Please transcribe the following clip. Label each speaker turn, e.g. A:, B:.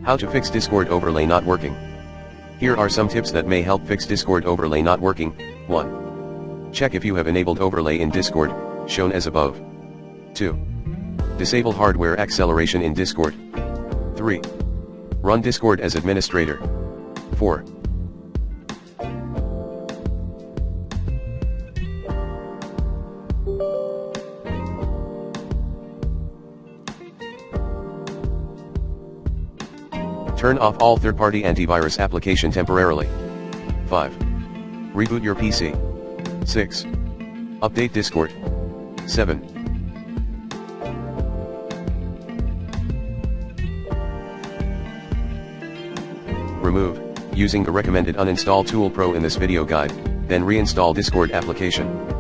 A: How to fix Discord overlay not working. Here are some tips that may help fix Discord overlay not working. 1. Check if you have enabled overlay in Discord, shown as above. 2. Disable hardware acceleration in Discord. 3. Run Discord as administrator. 4. Turn off all third-party antivirus application temporarily. 5. Reboot your PC. 6. Update Discord. 7. Remove, using the recommended uninstall tool Pro in this video guide, then reinstall Discord application.